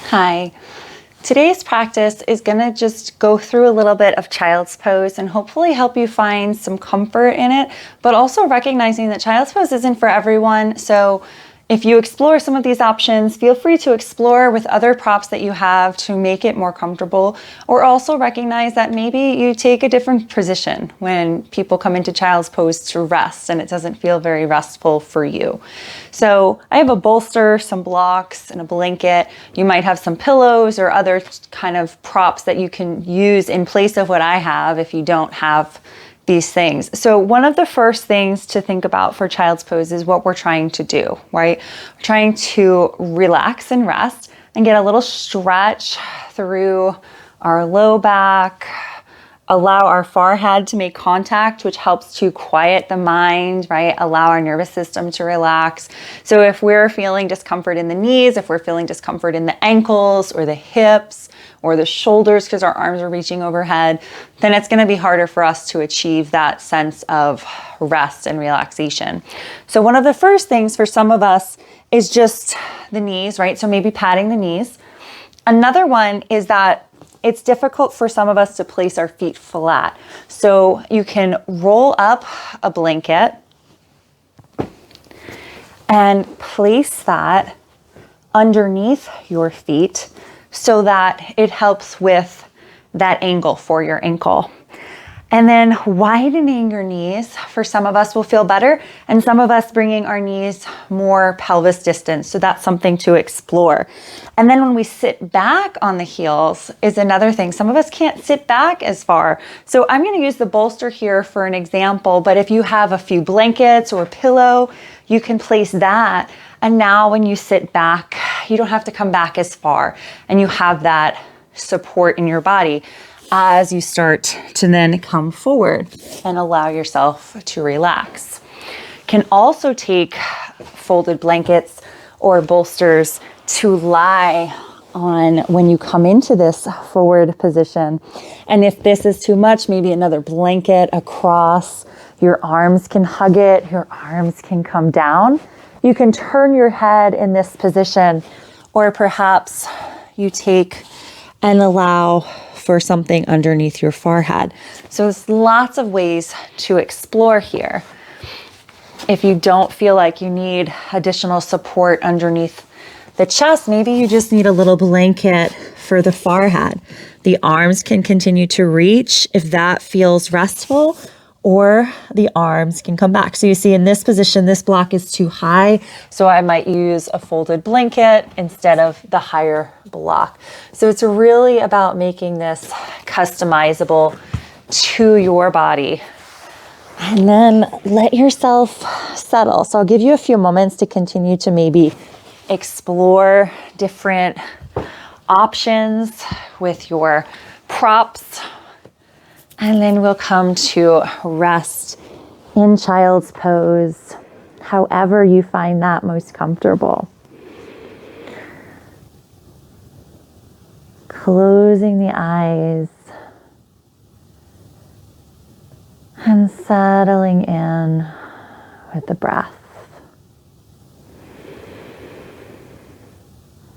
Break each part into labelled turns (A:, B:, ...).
A: Hi. Today's practice is going to just go through a little bit of child's pose and hopefully help you find some comfort in it, but also recognizing that child's pose isn't for everyone. So if you explore some of these options, feel free to explore with other props that you have to make it more comfortable, or also recognize that maybe you take a different position when people come into child's pose to rest and it doesn't feel very restful for you. So I have a bolster, some blocks, and a blanket. You might have some pillows or other kind of props that you can use in place of what I have if you don't have these things. So one of the first things to think about for child's pose is what we're trying to do, right? We're trying to relax and rest and get a little stretch through our low back, allow our forehead to make contact, which helps to quiet the mind, right? Allow our nervous system to relax. So if we're feeling discomfort in the knees, if we're feeling discomfort in the ankles or the hips or the shoulders because our arms are reaching overhead, then it's going to be harder for us to achieve that sense of rest and relaxation. So one of the first things for some of us is just the knees, right? So maybe patting the knees. Another one is that it's difficult for some of us to place our feet flat. So you can roll up a blanket and place that underneath your feet so that it helps with that angle for your ankle. And then widening your knees for some of us will feel better, and some of us bringing our knees more pelvis distance. So that's something to explore. And then when we sit back on the heels is another thing. Some of us can't sit back as far. So I'm going to use the bolster here for an example, but if you have a few blankets or a pillow, you can place that. And now when you sit back, you don't have to come back as far, and you have that support in your body as you start to then come forward and allow yourself to relax. Can also take folded blankets or bolsters to lie on when you come into this forward position. And if this is too much, maybe another blanket across. Your arms can hug it, your arms can come down. You can turn your head in this position, or perhaps you take and allow for something underneath your forehead. So there's lots of ways to explore here. If you don't feel like you need additional support underneath the chest, maybe you just need a little blanket for the forehead. The arms can continue to reach if that feels restful, or the arms can come back. So you see in this position, this block is too high. So I might use a folded blanket instead of the higher block. So it's really about making this customizable to your body. And then let yourself settle. So I'll give you a few moments to continue to maybe explore different options with your props. And then we'll come to rest in child's pose, however you find that most comfortable. Closing the eyes and settling in with the breath.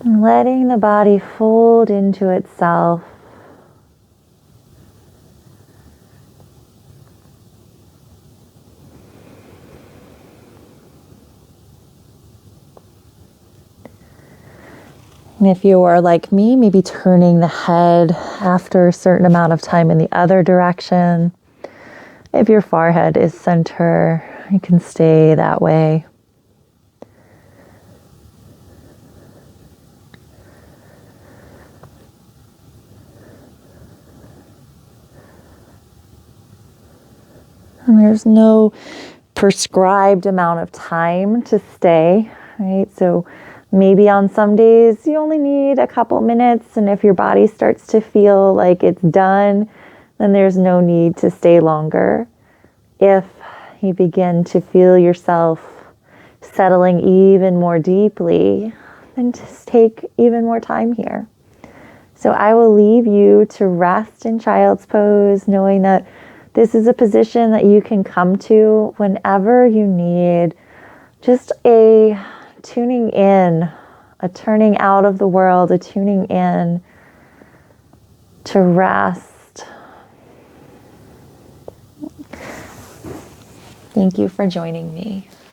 A: And letting the body fold into itself. And if you are like me, maybe turning the head after a certain amount of time in the other direction. If your forehead is center, you can stay that way. And there's no prescribed amount of time to stay, right? So maybe on some days you only need a couple minutes, and if your body starts to feel like it's done, then there's no need to stay longer. If you begin to feel yourself settling even more deeply, then just take even more time here. So I will leave you to rest in child's pose, knowing that this is a position that you can come to whenever you need just a tuning in
B: a turning out of the world, a tuning in to rest. Thank you for joining me.